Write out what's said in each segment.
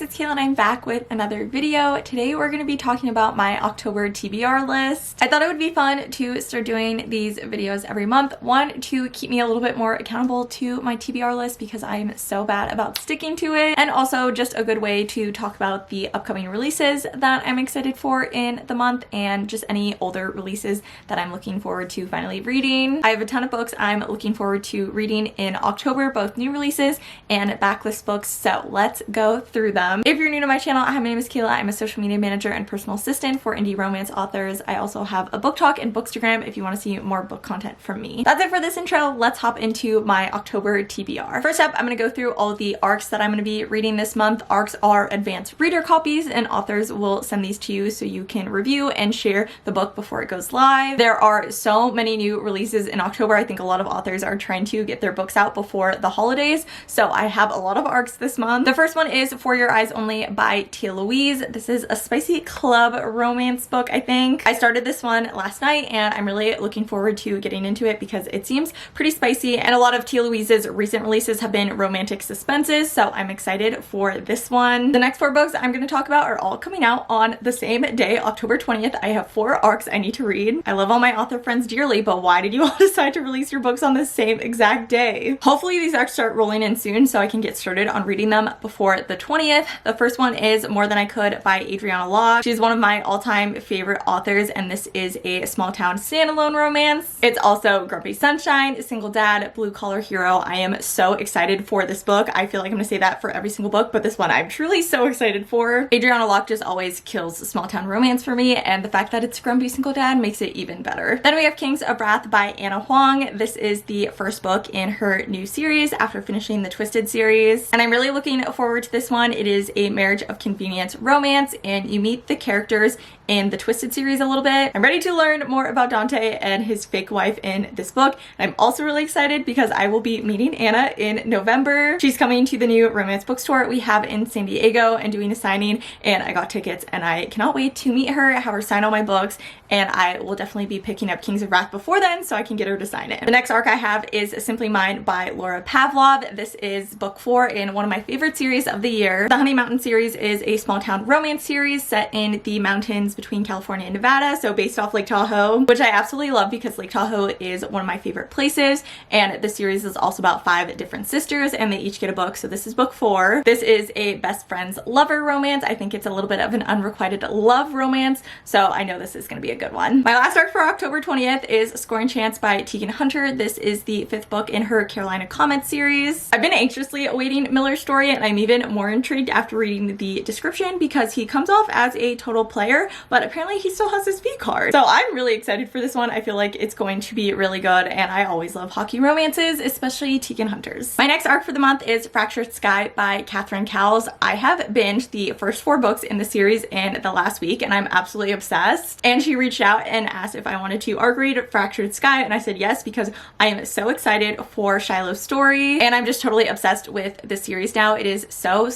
it's Kayla and I'm back with another video. Today we're going to be talking about my October TBR list. I thought it would be fun to start doing these videos every month. One, to keep me a little bit more accountable to my TBR list because I'm so bad about sticking to it. And also just a good way to talk about the upcoming releases that I'm excited for in the month and just any older releases that I'm looking forward to finally reading. I have a ton of books I'm looking forward to reading in October, both new releases and backlist books. So let's go through them. If you're new to my channel, hi, my name is Kayla. I'm a social media manager and personal assistant for indie romance authors. I also have a book talk and bookstagram if you want to see more book content from me. That's it for this intro. Let's hop into my October TBR. First up, I'm going to go through all the ARCs that I'm going to be reading this month. ARCs are advanced reader copies, and authors will send these to you so you can review and share the book before it goes live. There are so many new releases in October. I think a lot of authors are trying to get their books out before the holidays, so I have a lot of ARCs this month. The first one is For Your Eyes Only by Tia Louise. This is a spicy club romance book, I think. I started this one last night and I'm really looking forward to getting into it because it seems pretty spicy, and a lot of Tia Louise's recent releases have been romantic suspenses, so I'm excited for this one. The next four books I'm going to talk about are all coming out on the same day, October 20th. I have 4 ARCs I need to read. I love all my author friends dearly, but why did you all decide to release your books on the same exact day? Hopefully these ARCs start rolling in soon so I can get started on reading them before the 20th. The first one is More Than I Could by Adriana Locke. She's one of my all-time favorite authors, and this is a small town standalone romance. It's also Grumpy Sunshine, Single Dad, Blue Collar Hero. I am so excited for this book. I feel like I'm gonna say that for every single book, but this one I'm truly so excited for. Adriana Locke just always kills small town romance for me, and the fact that it's Grumpy Single Dad makes it even better. Then we have Kings of Wrath by Anna Huang. This is the first book in her new series after finishing the Twisted series, and I'm really looking forward to this one. It is a marriage of convenience romance, and you meet the characters in the Twisted series a little bit. I'm ready to learn more about Dante and his fake wife in this book, and I'm also really excited because I will be meeting Anna in November. She's coming to the new romance bookstore we have in San Diego and doing a signing, and I got tickets and I cannot wait to meet her, have her sign all my books, and I will definitely be picking up Kings of Wrath before then so I can get her to sign it. The next ARC I have is Simply Mine by Laura Pavlov. This is book 4 in one of my favorite series of the year. The Honey Mountain series is a small town romance series set in the mountains between California and Nevada, so based off Lake Tahoe, which I absolutely love because Lake Tahoe is one of my favorite places, and the series is also about 5 different sisters and they each get a book, so this is book 4. This is a best friends lover romance. I think it's a little bit of an unrequited love romance, so I know this is going to be a good one. My last ARC for October 20th is Scoring Chance by Tegan Hunter. This is the 5th book in her Carolina Comet series. I've been anxiously awaiting Miller's story, and I'm even more intrigued after reading the description because he comes off as a total player, but apparently he still has his V card. So I'm really excited for this one. I feel like it's going to be really good, and I always love hockey romances, especially Tegan Hunter's. My next ARC for the month is Fractured Sky by Catherine Cowles. I have binged the first 4 books in the series in the last week, and I'm absolutely obsessed. And she reached out and asked if I wanted to ARC read Fractured Sky, and I said yes because I am so excited for Shiloh's story, and I'm just totally obsessed with this series now. It is so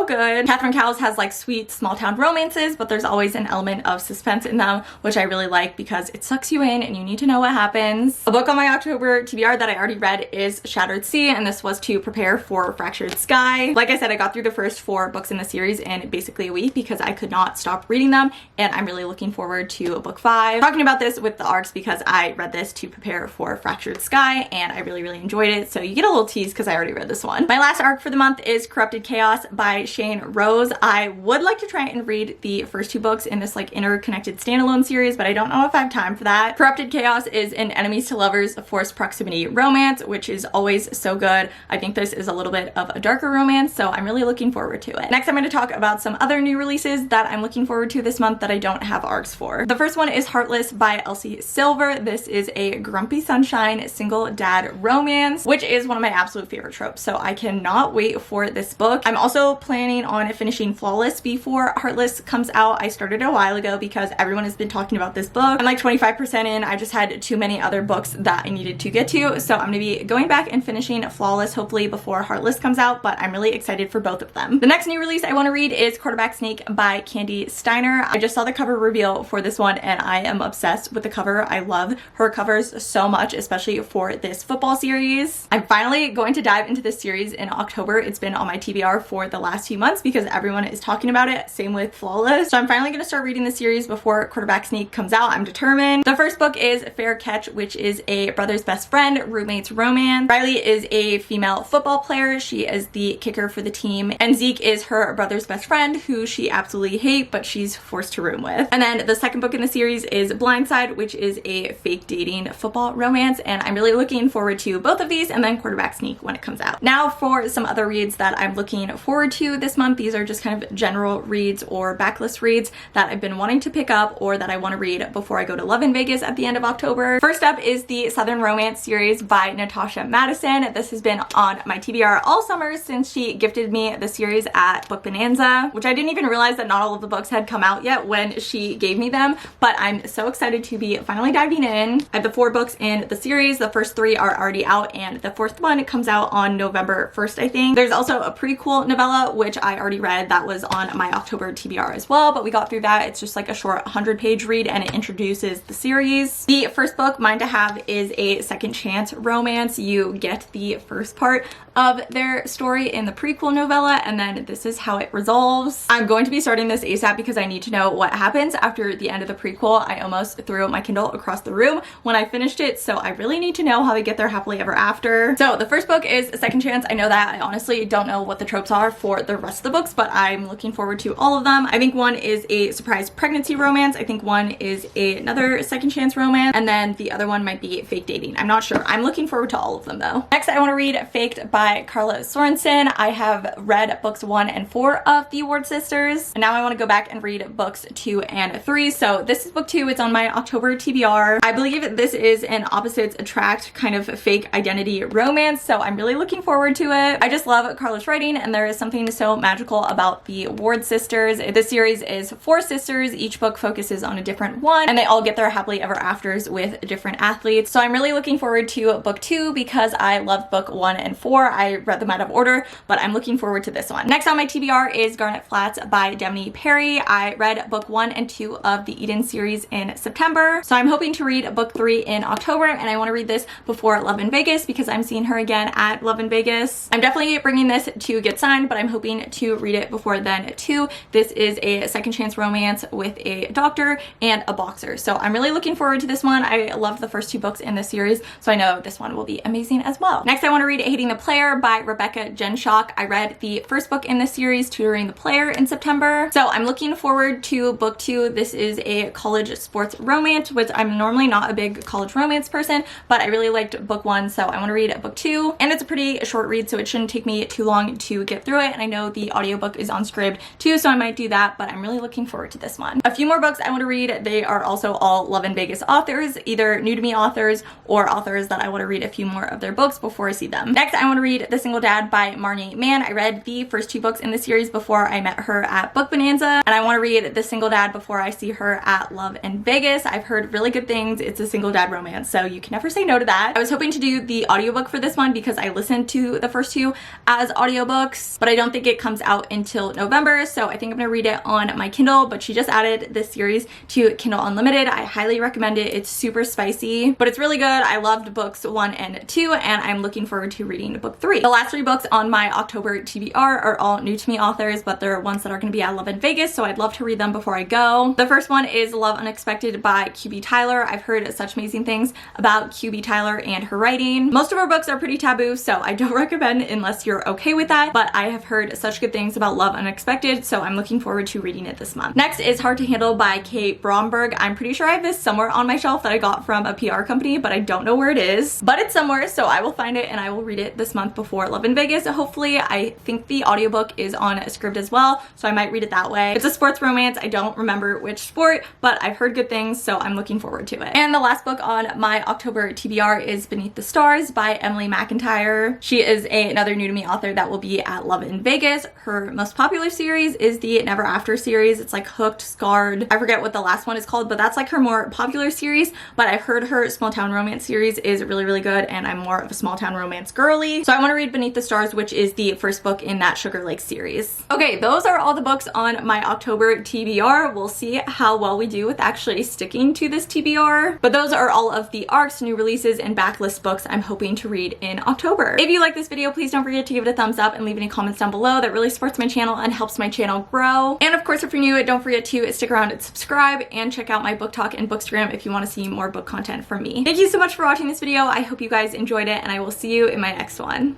good. Catherine Cowles has like sweet small town romances, but there's always an element of suspense in them, which I really like because it sucks you in and you need to know what happens. A book on my October TBR that I already read is Shattered Sea, and this was to prepare for Fractured Sky. Like I said, I got through the first 4 books in the series in basically a week because I could not stop reading them, and I'm really looking forward to book 5. Talking about this with the ARCs because I read this to prepare for Fractured Sky and I really enjoyed it, so you get a little tease because I already read this one. My last ARC for the month is Corrupted Chaos by Shane Rose. I would like to try and read the first 2 books in this like interconnected standalone series, but I don't know if I have time for that. Corrupted Chaos is an enemies to lovers forced proximity romance, which is always so good. I think this is a little bit of a darker romance, so I'm really looking forward to it. Next, I'm going to talk about some other new releases that I'm looking forward to this month that I don't have ARCs for. The first one is Heartless by Elsie Silver. This is a Grumpy Sunshine single dad romance, which is one of my absolute favorite tropes, so I cannot wait for this book. I'm also planning on finishing Flawless before Heartless comes out. I started a while ago because everyone has been talking about this book. I'm like 25% in. I just had too many other books that I needed to get to, so I'm gonna be going back and finishing Flawless hopefully before Heartless comes out, but I'm really excited for both of them. The next new release I want to read is Quarterback Sneak by Candy Steiner. I just saw the cover reveal for this one and I am obsessed with the cover. I love her covers so much, especially for this football series. I'm finally going to dive into this series in October. It's been on my TBR for the last few months because everyone is talking about it. Same with Flawless. So I'm finally going to start reading the series before Quarterback Sneak comes out. I'm determined. The first book is Fair Catch, which is a brother's best friend, roommate's romance. Riley is a female football player. She is the kicker for the team, and Zeke is her brother's best friend who she absolutely hates but she's forced to room with. And then the second book in the series is Blindside, which is a fake dating football romance, and I'm really looking forward to both of these, and then Quarterback Sneak when it comes out. Now for some other reads that I'm looking forward to this month. These are just kind of general reads or backlist reads that I've been wanting to pick up or that I want to read before I go to Love in Vegas at the end of October. First up is the Southern Romance series by Natasha Madison. This has been on my TBR all summer since she gifted me the series at Book Bonanza, which I didn't even realize that not all of the books had come out yet when she gave me them, but I'm so excited to be finally diving in. I have the 4 books in the series. The first 3 are already out and the 4th one comes out on November 1st, I think. There's also a prequel novella, which I already read. That was on my October TBR as well, but we got through that. It's just like a short 100-page read and it introduces the series. The first book, Mine to Have, is a second chance romance. You get the first part of their story in the prequel novella and then this is how it resolves. I'm going to be starting this ASAP because I need to know what happens after the end of the prequel. I almost threw my Kindle across the room when I finished it, so I really need to know how they get their happily ever after. So the first book is Second Chance. I know that. I honestly don't know what the tropes are for the rest of the books, but I'm looking forward to all of them. I think one is a surprise pregnancy romance. I think one is another second chance romance, and then the other one might be fake dating. I'm not sure. I'm looking forward to all of them though. Next, I want to read Faked by Carla Sorensen. I have read books 1 and 4 of the Ward sisters, and now I want to go back and read books 2 and 3. So this is book 2. It's on my October TBR. I believe this is an opposites attract kind of fake identity romance, so I'm really looking forward to it. I just love Carla's writing, and there is something so magical about the Ward sisters. This series is 4 sisters. Each book focuses on a different one, and they all get their happily ever afters with different athletes. So I'm really looking forward to book 2 because I loved book 1 and 4. I read them out of order, but I'm looking forward to this one. Next on my TBR is Garnet Flats by Demny Perry. I read book 1 and 2 of the Eden series in September, so I'm hoping to read book 3 in October, and I want to read this before Love in Vegas because I'm seeing her again at Love in Vegas. I'm definitely bringing this to get signed, but I'm hoping to read it before then too. This is a second chance romance with a doctor and a boxer, so I'm really looking forward to this one. I loved the first 2 books in the series, so I know this one will be amazing as well. Next, I want to read Hating the Player by Rebecca Genshock. I read the first book in the series, Tutoring the Player, in September, so I'm looking forward to book 2. This is a college sports romance, which I'm normally not a big college romance person, but I really liked book 1, so I want to read book 2, and it's a pretty short read, so it shouldn't take me too long to get through it, and I know the audiobook is on Scribd too, so I might do that, but I'm really looking forward to this one. A few more books I want to read. They are also all Love in Vegas authors, either new to me authors or authors that I want to read a few more of their books before I see them. Next, I want to read The Single Dad by Marnie Mann. I read the first 2 books in the series before I met her at Book Bonanza, and I want to read The Single Dad before I see her at Love in Vegas. I've heard really good things. It's a single dad romance, so you can never say no to that. I was hoping to do the audiobook for this one because I listened to the first 2 as audiobooks, but I don't think it comes out until November, so I think I'm gonna read it on my Kindle, but she just added this series to Kindle Unlimited. I highly recommend it. It's super spicy, but it's really good. I loved books 1 and 2, and I'm looking forward to reading book 3. The last 3 books on my October TBR are all new to me authors, but they're ones that are gonna be at Love in Vegas, so I'd love to read them before I go. The first one is Love Unexpected by QB Tyler. I've heard such amazing things about QB Tyler and her writing. Most of her books are pretty taboo, so I don't recommend unless you're okay with that, but I have heard such good things about Love Unexpected, so I'm looking forward to reading it this month. Next is Hard to Handle by Kate Bromberg. I'm pretty sure I have this somewhere on my shelf that I got from a PR company, but I don't know where it is, but it's somewhere, so I will find it and I will read it this month month before Love in Vegas. So hopefully, I think the audiobook is on a script as well, so I might read it that way. It's a sports romance. I don't remember which sport, but I've heard good things, so I'm looking forward to it. And the last book on my October TBR is Beneath the Stars by Emily McIntyre. She is another new to me author that will be at Love in Vegas. Her most popular series is the Never After series. It's like Hooked, Scarred. I forget what the last one is called, but that's like her more popular series. But I've heard her small town romance series is really, really good, and I'm more of a small town romance girly. So I want to read Beneath the Stars, which is the first book in that Sugar Lake series. Okay, those are all the books on my October TBR. We'll see how well we do with actually sticking to this TBR. But those are all of the ARCs, new releases, and backlist books I'm hoping to read in October. If you like this video, please don't forget to give it a thumbs up and leave any comments down below. That really supports my channel and helps my channel grow. And of course, if you're new, don't forget to stick around and subscribe and check out my book talk and bookstagram if you want to see more book content from me. Thank you so much for watching this video. I hope you guys enjoyed it, and I will see you in my next one.